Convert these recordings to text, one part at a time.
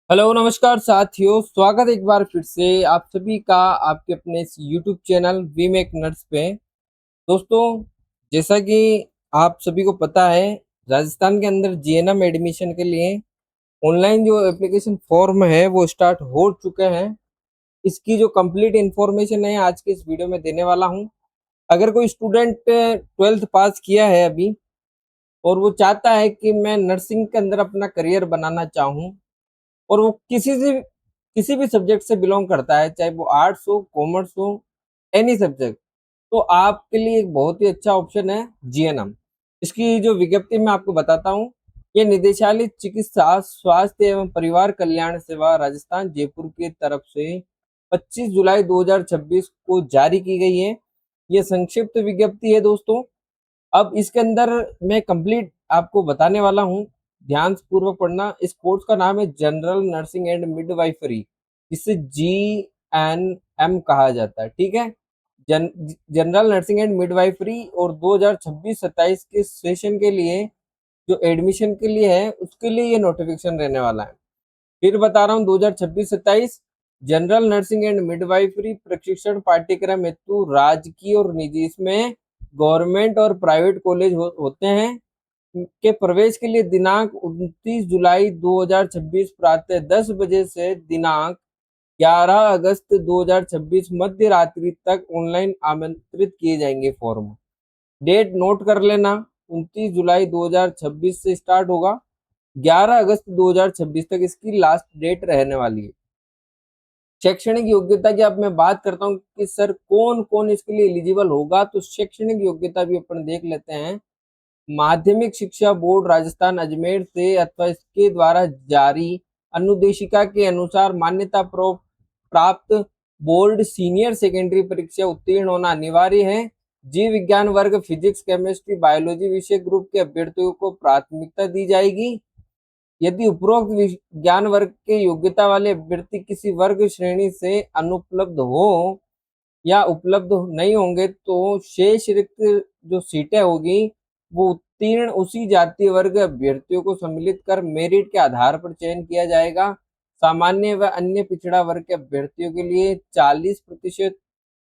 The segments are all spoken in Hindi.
हेलो नमस्कार साथियों, स्वागत है एक बार फिर से आप सभी का आपके अपने इस YouTube channel we make nuts पे। दोस्तों, जैसा कि आप सभी को पता है, राजस्थान के अंदर जीएनएम एडमिशन के लिए ऑनलाइन जो एप्लीकेशन फॉर्म है वो स्टार्ट हो चुके हैं। इसकी जो कंप्लीट इंफॉर्मेशन है आज के इस वीडियो में देने वाला हूँ। अगर कोई स्टूडेंट 12th पास किया है अभी और वो चाहता है कि मैं नर्सिंग के अंदर अपना करियर बनाना चाहूँ और वो किसी भी सब्जेक्ट से बिलोंग करता है, चाहे वो आर्ट्स हो, कॉमर्स हो, एनी सब्जेक्ट, तो आपके लिए एक बहुत ही अच्छा ऑप्शन है जीएनएम। इसकी जो विज्ञप्ति मैं आपको बताता हूँ। ये निदेशालय चिकित्सा स्वास्थ्य एवं परिवार कल्याण सेवा राजस्थान जयपुर की तरफ से 25 जुलाई 2026 को जारी की गई है। ये संक्षिप्त विज्ञप्ति है दोस्तों। अब इसके अंदर मैं कंप्लीट आपको बताने वाला हूँ, ध्यान पूर्वक पढ़ना। इस कोर्स का नाम है जनरल नर्सिंग एंड मिडवाइफरी, जिसे GNM कहा जाता है। ठीक है, जनरल नर्सिंग एंड मिडवाइफरी। और 2026-27 के सेशन के लिए जो एडमिशन के लिए है उसके लिए ये नोटिफिकेशन रहने वाला है। फिर बता रहा हूँ, 2026-27 जनरल नर्सिंग एंड मिडवाइफरी प्रशिक्षण पाठ्यक्रम हेतु राजकीय और निजी, इसमें गवर्नमेंट और प्राइवेट कॉलेज होते हैं, के प्रवेश के लिए दिनांक 29 जुलाई 2026 प्रातः 10 बजे से दिनांक 11 अगस्त 2026 मध्य रात्रि तक ऑनलाइन आमंत्रित किए जाएंगे फॉर्म। डेट नोट कर लेना, 29 जुलाई 2026 से स्टार्ट होगा, 11 अगस्त 2026 तक इसकी लास्ट डेट रहने वाली है। शैक्षणिक योग्यता की अब मैं बात करता हूँ कि सर कौन कौन इसके लिए एलिजिबल होगा, तो शैक्षणिक योग्यता भी अपन देख लेते हैं। माध्यमिक शिक्षा बोर्ड राजस्थान अजमेर से अथवा इसके द्वारा जारी अनुदेशिका के अनुसार मान्यता प्राप्त बोर्ड सीनियर सेकेंडरी परीक्षा उत्तीर्ण होना अनिवार्य है। जीव विज्ञान वर्ग, फिजिक्स, केमिस्ट्री, बायोलॉजी विषय ग्रुप के अभ्यर्थियों को प्राथमिकता दी जाएगी। यदि उपरोक्त विज्ञान वर्ग के योग्यता वाले अभ्यर्थी किसी वर्ग श्रेणी से अनुपलब्ध हो या उपलब्ध नहीं होंगे, तो शेष रिक्त जो सीटें होगी वो उत्तीर्ण उसी जातीय वर्ग अभ्यर्थियों को सम्मिलित कर मेरिट के आधार पर चयन किया जाएगा। सामान्य व अन्य पिछड़ा वर्ग के अभ्यर्थियों के लिए 40%,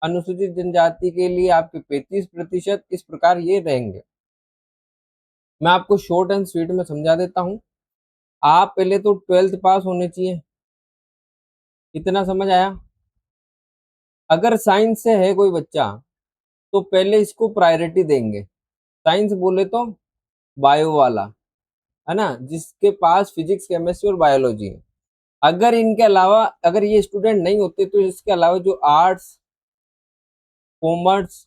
अनुसूचित जनजाति के लिए आपके 35%, इस प्रकार ये रहेंगे। मैं आपको शॉर्ट एंड स्वीट में समझा देता हूँ। आप पहले तो 12th पास होने चाहिए, इतना समझ आया। अगर साइंस से है कोई बच्चा तो पहले इसको प्रायोरिटी देंगे। साइंस बोले तो बायो वाला, है ना, जिसके पास फिजिक्स, केमिस्ट्री और बायोलॉजी है। अगर इनके अलावा अगर ये स्टूडेंट नहीं होते तो इसके अलावा जो आर्ट्स, कॉमर्स,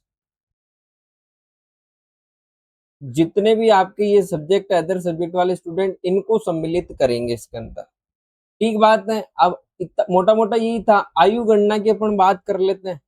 जितने भी आपके ये सब्जेक्ट है, अदर सब्जेक्ट वाले स्टूडेंट, इनको सम्मिलित करेंगे इसके अंदर। ठीक बात है। अब मोटा मोटा यही था। आयु गणना की अपन बात कर लेते हैं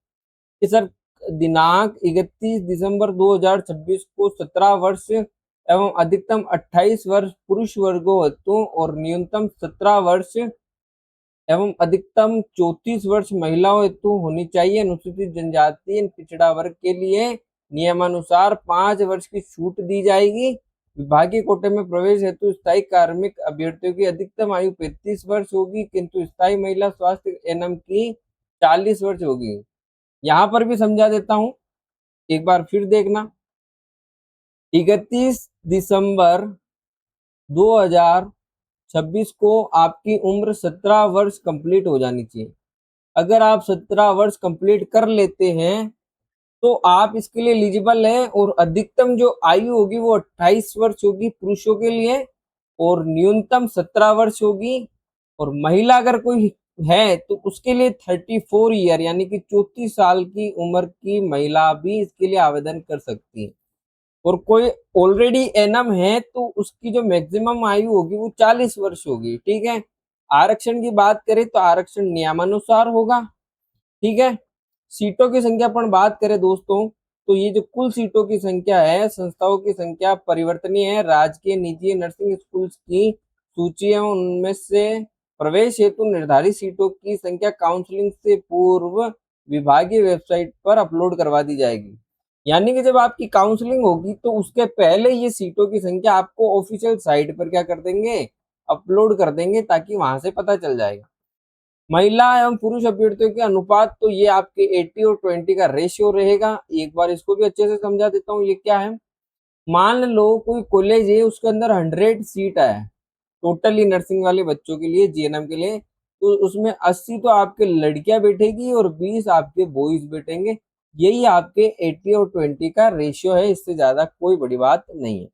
कि सर दिनांक 31 दिसंबर 2026 को 17 वर्ष एवं अधिकतम 28 वर्ष पुरुष वर्गों हेतु और न्यूनतम 17 वर्ष एवं अधिकतम 34 वर्ष महिलाओं हेतु होनी चाहिए। अनुसूचित जनजाति पिछड़ा वर्ग के लिए नियमानुसार 5 वर्ष की छूट दी जाएगी। विभागीय कोटे में प्रवेश हेतु स्थायी कार्मिक अभ्यर्थियों की अधिकतम आयु 35 वर्ष होगी, किंतु स्थायी महिला स्वास्थ्य एनएम की 40 वर्ष होगी। यहाँ पर भी समझा देता हूँ, एक बार फिर देखना। 31 दिसंबर 2026 को आपकी उम्र 17 वर्ष कंप्लीट हो जानी चाहिए। अगर आप 17 वर्ष कंप्लीट कर लेते हैं तो आप इसके लिए एलिजिबल हैं, और अधिकतम जो आयु होगी वो 28 वर्ष होगी पुरुषों के लिए, और न्यूनतम 17 वर्ष होगी। और महिला अगर कोई है तो उसके लिए 34 ईयर यानी कि 34 साल की उम्र की महिला भी इसके लिए आवेदन कर सकती है। और कोई ऑलरेडी एनम है तो उसकी जो मैक्सिमम आयु होगी वो 40 वर्ष होगी। ठीक है। आरक्षण की बात करें तो आरक्षण नियमानुसार होगा। ठीक है। सीटों की संख्या पर बात करें दोस्तों, तो ये जो कुल सीटों की संख्या है, संस्थाओं की संख्या परिवर्तनीय है। राजकीय निजी नर्सिंग स्कूल की सूची है, उनमें से प्रवेश हेतु निर्धारित सीटों की संख्या काउंसलिंग से पूर्व विभागीय वेबसाइट पर अपलोड करवा दी जाएगी। यानी कि जब आपकी काउंसलिंग होगी तो उसके पहले ये सीटों की संख्या आपको ऑफिशियल साइट पर क्या कर देंगे, अपलोड कर देंगे ताकि वहां से पता चल जाएगा। महिला एवं पुरुष अभ्यर्थियों के अनुपात, तो ये आपके 80 और 20 का रेशियो रहेगा। एक बार इसको भी अच्छे से समझा देता हूँ, ये क्या है। मान लो कोई कॉलेज है, उसके अंदर 100 सीट है टोटली नर्सिंग वाले बच्चों के लिए, जीएनएम के लिए, तो उसमें 80 तो आपके लड़कियां बैठेगी और 20 आपके बॉयज बैठेंगे। यही आपके 80 और 20 का रेशियो है, इससे ज्यादा कोई बड़ी बात नहीं है।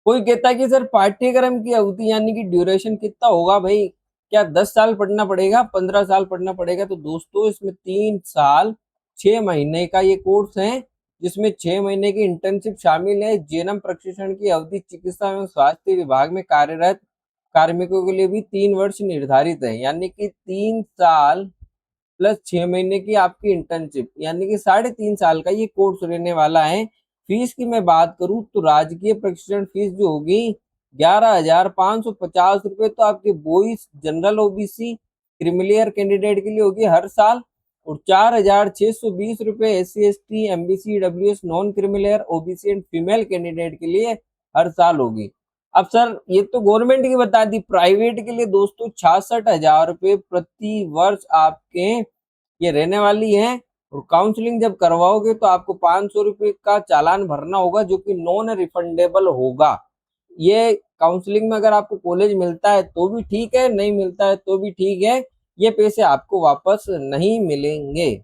कोई कहता है कि सर पाठ्यक्रम की अवधि यानी कि ड्यूरेशन कितना होगा भाई, क्या 10 साल पढ़ना पड़ेगा, 15 साल पढ़ना पड़ेगा? तो दोस्तों इसमें 3 साल 6 महीने का ये कोर्स है, जिसमें 6 महीने की इंटर्नशिप शामिल है। जेएनएम प्रशिक्षण की अवधि चिकित्सा एवं स्वास्थ्य विभाग में कार्यरत कार्मिकों के लिए भी 3 वर्ष निर्धारित है, यानी कि 3 साल प्लस 6 महीने की आपकी इंटर्नशिप, यानी कि 3.5 साल का ये कोर्स रहने वाला है। फीस की मैं बात करूं तो राजकीय प्रशिक्षण फीस जो होगी 11,550 रुपये, तो आपके boys general OBC creamy layer candidate के लिए होगी हर साल, और 4,620 रुपये SC ST MBC EWS non creamy layer OBC and female candidate के लिए हर साल होगी। अब सर ये तो गवर्नमेंट की बता दी, प्राइवेट के लिए दोस्तों 66,000 रुपये प्रति वर्ष आपके ये रहने वाली है। और काउंसलिंग जब करवाओगे तो आपको 500 रुपये का चालान भरना होगा, जो कि नॉन रिफंडेबल होगा। ये काउंसलिंग में अगर आपको कॉलेज मिलता है तो भी ठीक है, नहीं मिलता है तो भी ठीक है, ये पैसे आपको वापस नहीं मिलेंगे।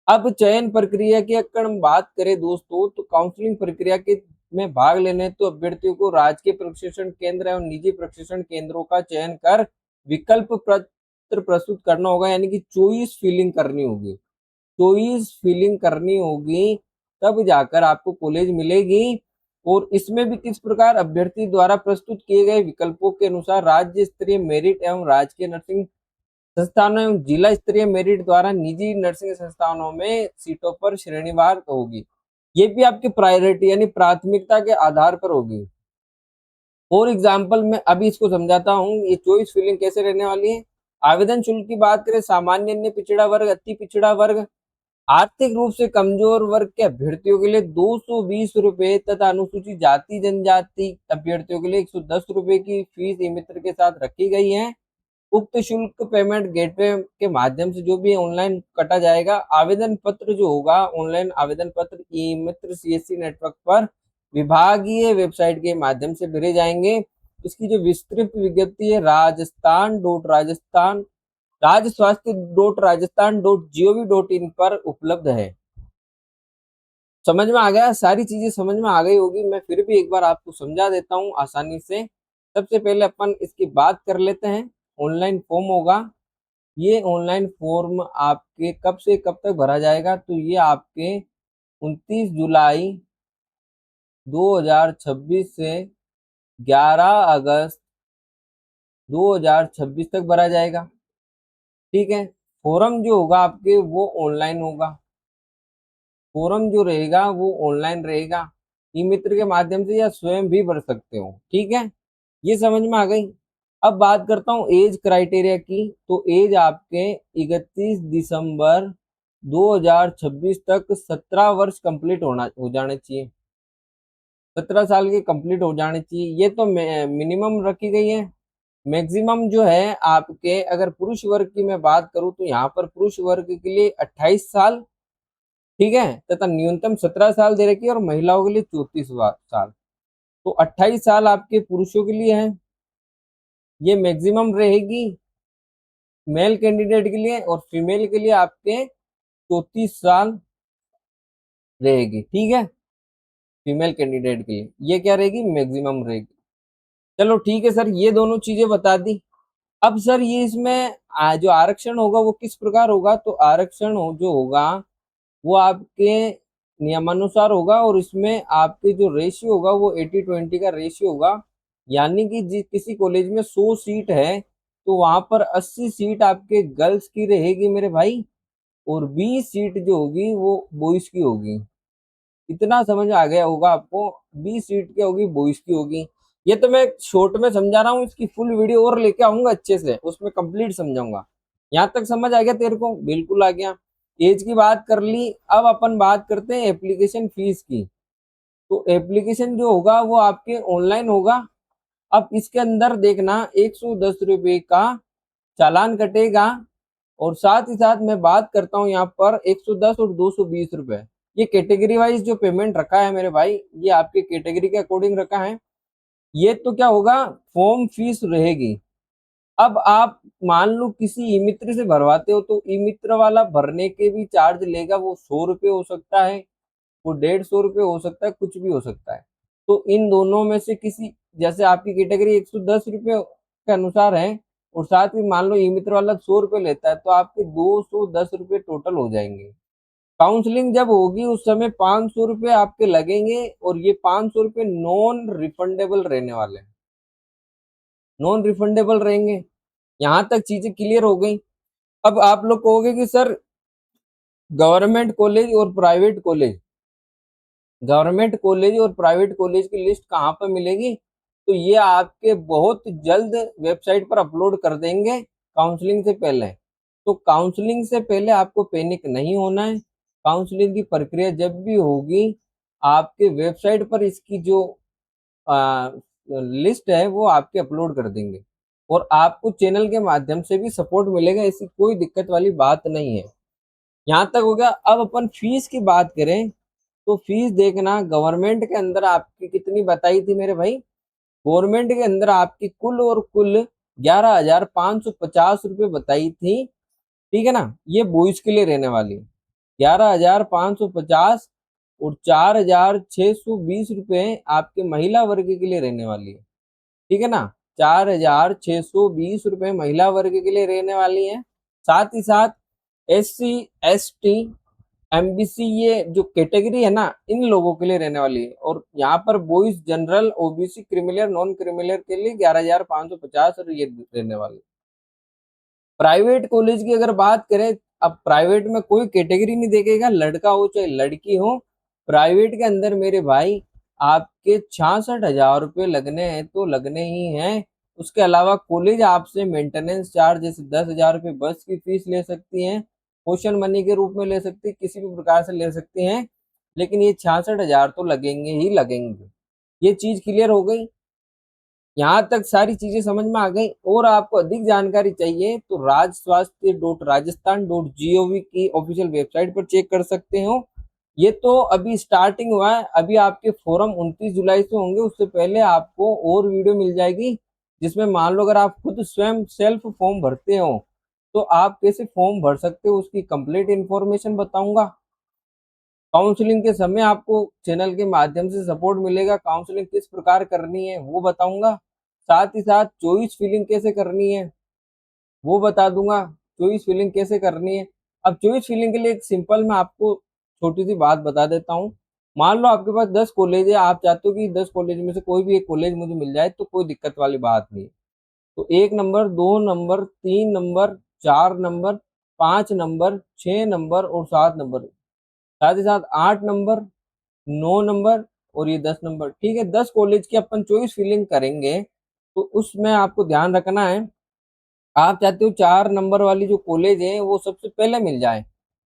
अब चयन प्रक्रिया की अगर हम बात करें दोस्तों, तो काउंसलिंग प्रक्रिया के में भाग लेने तो अभ्यर्थियों को राजकीय प्रशिक्षण केंद्र एवं निजी प्रशिक्षण केंद्रों का चयन कर विकल्प पत्र प्रस्तुत करना होगा, यानी कि चॉइस फिलिंग करनी होगी। चॉइस फिलिंग करनी होगी तब जाकर आपको कॉलेज मिलेगी। और इसमें भी किस प्रकार अभ्यर्थी द्वारा प्रस्तुत किए गए विकल्पों के अनुसार राज्य स्तरीय मेरिट एवं राजकीय नर्सिंग संस्थानों एवं जिला स्तरीय मेरिट द्वारा निजी नर्सिंग संस्थानों में सीटों पर श्रेणीवार होगी। ये भी आपकी प्रायोरिटी यानी प्राथमिकता के आधार पर होगी। फॉर एग्जाम्पल मैं अभी इसको समझाता हूँ, ये चॉइस फिलिंग कैसे रहने वाली है। आवेदन शुल्क की बात करें, सामान्य अन्य पिछड़ा वर्ग, अति पिछड़ा वर्ग, आर्थिक रूप से कमजोर वर्ग के अभ्यर्थियों के लिए 220 रुपये तथा अनुसूचित जाति जनजाति अभ्यर्थियों के लिए 110 रुपये की फीस ई मित्र के साथ रखी गई है। उक्त शुल्क पेमेंट गेटवे के माध्यम से जो भी ऑनलाइन कटा जाएगा। आवेदन पत्र जो होगा, ऑनलाइन आवेदन पत्र ई मित्र CSC नेटवर्क पर विभागीय वेबसाइट के माध्यम से भरे जाएंगे। इसकी जो विस्तृत विज्ञप्ति है rajasthan.rajasthan.gov.in पर उपलब्ध है। समझ में आ गया? सारी चीजें समझ में आ गई होगी, मैं फिर भी एक बार आपको समझा देता हूँ आसानी से। सबसे पहले अपन इसकी बात कर लेते हैं। ऑनलाइन फॉर्म होगा, ये ऑनलाइन फॉर्म आपके कब से कब तक भरा जाएगा, तो ये आपके 29 जुलाई 2026 से 11 अगस्त 2026 तक भरा जाएगा। ठीक है, फॉर्म जो होगा आपके वो ऑनलाइन होगा, फॉर्म जो रहेगा वो ऑनलाइन रहेगा, ई मित्र के माध्यम से या स्वयं भी भर सकते हो। ठीक है, ये समझ में आ गई। अब बात करता हूँ एज क्राइटेरिया की, तो एज आपके 31 दिसंबर 2026 तक 17 वर्ष कंप्लीट हो जाने चाहिए, 17 साल के कंप्लीट हो जाने चाहिए। ये तो मिनिमम रखी गई है। मैक्सिमम जो है आपके, अगर पुरुष वर्ग की मैं बात करूं तो यहाँ पर पुरुष वर्ग के लिए 28 साल, ठीक है, तथा न्यूनतम 17 साल दे रखी है, और महिलाओं के लिए 34 साल। तो 28 साल आपके पुरुषों के लिए है, ये मैक्सिमम रहेगी मेल कैंडिडेट के लिए, और फीमेल के लिए आपके 34 साल रहेगी। ठीक है, फीमेल कैंडिडेट के लिए ये क्या रहेगी, मैक्सिमम रहेगी। चलो ठीक है सर, ये दोनों चीजें बता दी। अब सर ये इसमें जो आरक्षण होगा वो किस प्रकार होगा, तो आरक्षण जो होगा वो आपके नियमानुसार होगा, और इसमें आपके जो रेशियो होगा वो 80-20 का रेशियो होगा। यानी कि किसी कॉलेज में 100 सीट है तो वहां पर 80 सीट आपके गर्ल्स की रहेगी मेरे भाई, और 20 सीट जो होगी वो बॉयज की होगी। इतना समझ आ गया होगा आपको, 20 सीट की होगी, बॉयज की होगी। ये तो मैं शॉर्ट में समझा रहा हूँ, इसकी फुल वीडियो और लेके आऊंगा अच्छे से, उसमें कंप्लीट समझाऊंगा। यहाँ तक समझ आ गया तेरे को? बिल्कुल आ गया। एज की बात कर ली, अब अपन बात करते हैं एप्लीकेशन फीस की। तो एप्लीकेशन जो होगा वो आपके ऑनलाइन होगा, अब इसके अंदर देखना 110 रुपये का चालान कटेगा, और साथ ही साथ मैं बात करता हूँ यहाँ पर 110 और 220 रुपए, ये कैटेगरी वाइज जो पेमेंट रखा है मेरे भाई, ये आपके कैटेगरी के अकॉर्डिंग रखा है। ये तो क्या होगा, फॉर्म फीस रहेगी। अब आप मान लो किसी ई मित्र से भरवाते हो तो ई मित्र वाला भरने के भी चार्ज लेगा, वो 100 रुपये हो सकता है, वो 150 रुपये हो सकता है, कुछ भी हो सकता है। तो इन दोनों में से किसी, जैसे आपकी कैटेगरी 110 रुपये के अनुसार है, और साथ ही मान लो ई मित्र वाला 100 रुपये लेता है, तो आपके 210 रुपये टोटल हो जाएंगे। काउंसलिंग जब होगी उस समय 500 रुपये आपके लगेंगे, और ये 500 रुपये नॉन रिफंडेबल रहने वाले हैं, नॉन रिफंडेबल रहेंगे। यहाँ तक चीजें क्लियर हो गई। अब आप लोग कहोगे कि सर गवर्नमेंट कॉलेज और प्राइवेट कॉलेज, गवर्नमेंट कॉलेज और प्राइवेट कॉलेज की लिस्ट कहाँ पर मिलेगी? तो ये आपके बहुत जल्द वेबसाइट पर अपलोड कर देंगे काउंसलिंग से पहले। तो काउंसलिंग से पहले आपको पैनिक नहीं होना है। काउंसलिंग की प्रक्रिया जब भी होगी, आपके वेबसाइट पर इसकी जो लिस्ट है वो आपके अपलोड कर देंगे, और आपको चैनल के माध्यम से भी सपोर्ट मिलेगा, ऐसी कोई दिक्कत वाली बात नहीं है। यहाँ तक हो गया। अब अपन फीस की बात करें, तो फीस देखना गवर्नमेंट के अंदर आपकी कितनी बताई थी मेरे भाई, गवर्नमेंट के अंदर आपकी कुल और कुल 11,550 रुपये बताई थी। ठीक है ना, ये बॉयज के लिए रहने वाली 11,550, और 4,620 रुपये आपके महिला वर्ग के लिए रहने वाली है। ठीक है ना, 4,620 रुपये महिला वर्ग के लिए रहने वाली है। साथ ही साथ SC ST MBC, ये जो कैटेगरी है ना, इन लोगों के लिए रहने वाली है। और यहाँ पर boys general OBC criminal non criminal के लिए 11,550 और ये रहने वाली। प्राइवेट कॉलेज की अगर बात करें, अब प्राइवेट में कोई कैटेगरी नहीं देखेगा, लड़का हो चाहे लड़की हो, प्राइवेट के अंदर मेरे भाई आपके 66,000 रुपये लगने हैं तो लगने ही हैं। उसके अलावा कॉलेज आपसे मेंटेनेंस चार्ज जैसे 10,000 रुपये बस की फीस ले सकती हैं, पोषण मनी के रूप में ले सकती है, किसी भी प्रकार से ले सकती हैं, लेकिन ये 66,000 तो लगेंगे ही लगेंगे। ये चीज क्लियर हो गई। यहाँ तक सारी चीजें समझ में आ गई। और आपको अधिक जानकारी चाहिए तो rajswasthya.rajasthan.gov की ऑफिशियल वेबसाइट पर चेक कर सकते हो। ये तो अभी स्टार्टिंग हुआ है, अभी आपके फॉर्म 29 जुलाई से होंगे, उससे पहले आपको और वीडियो मिल जाएगी, जिसमें मान लो अगर आप खुद स्वयं सेल्फ फॉर्म भरते हो तो आप कैसे फॉर्म भर सकते हो उसकी कंप्लीट इन्फॉर्मेशन बताऊंगा। काउंसलिंग के समय आपको चैनल के माध्यम से सपोर्ट मिलेगा, काउंसलिंग किस प्रकार करनी है वो बताऊंगा। साथ ही साथ चॉइस फिलिंग कैसे करनी है वो बता दूंगा, चॉइस फिलिंग कैसे करनी है। अब चॉइस फिलिंग के लिए एक सिंपल मैं आपको छोटी सी बात बता देता हूँ। मान लो आपके पास 10 कॉलेज है, आप चाहते हो कि 10 कॉलेज में से कोई भी एक कॉलेज मुझे मिल जाए, तो कोई दिक्कत वाली बात नहीं है। तो 1 number, 2 number, 3 number, 4 number, 5 number, 6 number और 7 नंबर, साथ ही साथ 8 नंबर, 9 नंबर और ये 10 नंबर। ठीक है, 10 कॉलेज की अपन चॉइस फिलिंग करेंगे, तो उसमें आपको ध्यान रखना है, आप चाहते हो 4 नंबर वाली जो कॉलेज है वो सबसे पहले मिल जाए,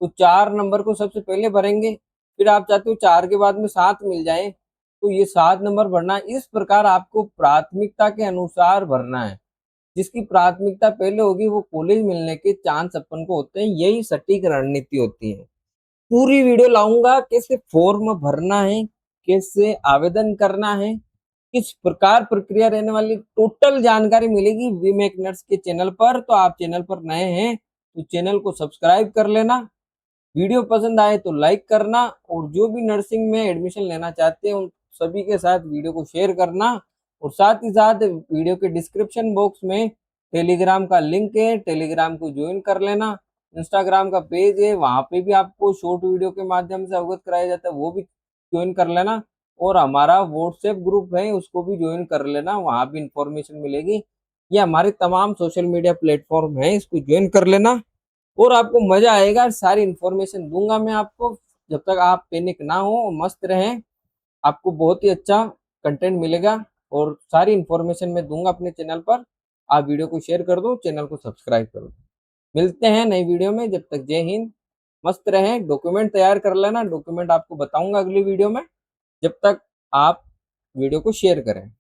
तो 4 नंबर को सबसे पहले भरेंगे। फिर आप चाहते हो 4 के बाद में 7 मिल जाए, तो ये 7 नंबर भरना है। इस प्रकार आपको प्राथमिकता के अनुसार भरना है, जिसकी प्राथमिकता पहले होगी वो कॉलेज मिलने के चांस अपन को होते हैं। यही सटीक रणनीति होती है। पूरी वीडियो लाऊंगा, कैसे फॉर्म भरना है, कैसे आवेदन करना है, किस प्रकार प्रक्रिया रहने वाली, टोटल जानकारी मिलेगी वीमेक नर्स के चैनल पर। तो आप चैनल पर नए हैं तो चैनल को सब्सक्राइब कर लेना, वीडियो पसंद आए तो लाइक करना, और जो भी नर्सिंग में एडमिशन लेना चाहते हैं उन सभी के साथ वीडियो को शेयर करना। और साथ ही साथ वीडियो के डिस्क्रिप्शन बॉक्स में टेलीग्राम का लिंक है, टेलीग्राम को ज्वाइन कर लेना। इंस्टाग्राम का पेज है, वहां पे भी आपको शॉर्ट वीडियो के माध्यम से अवगत कराया जाता है, वो भी ज्वाइन कर लेना। और हमारा व्हाट्सएप ग्रुप है, उसको भी ज्वाइन कर लेना, वहां भी इंफॉर्मेशन मिलेगी। ये हमारे तमाम सोशल मीडिया प्लेटफॉर्म है, इसको ज्वाइन कर लेना और आपको मजा आएगा। सारी इन्फॉर्मेशन दूंगा मैं आपको, जब तक आप पैनिक ना हो, मस्त रहें, आपको बहुत ही अच्छा कंटेंट मिलेगा और सारी इन्फॉर्मेशन मैं दूंगा अपने चैनल पर। आप वीडियो को शेयर कर दो, चैनल को सब्सक्राइब कर दो। मिलते हैं नई वीडियो में, जब तक जय हिंद। मस्त रहें, डॉक्यूमेंट तैयार कर लेना, डॉक्यूमेंट आपको बताऊंगा अगली वीडियो में। जब तक आप वीडियो को शेयर करें।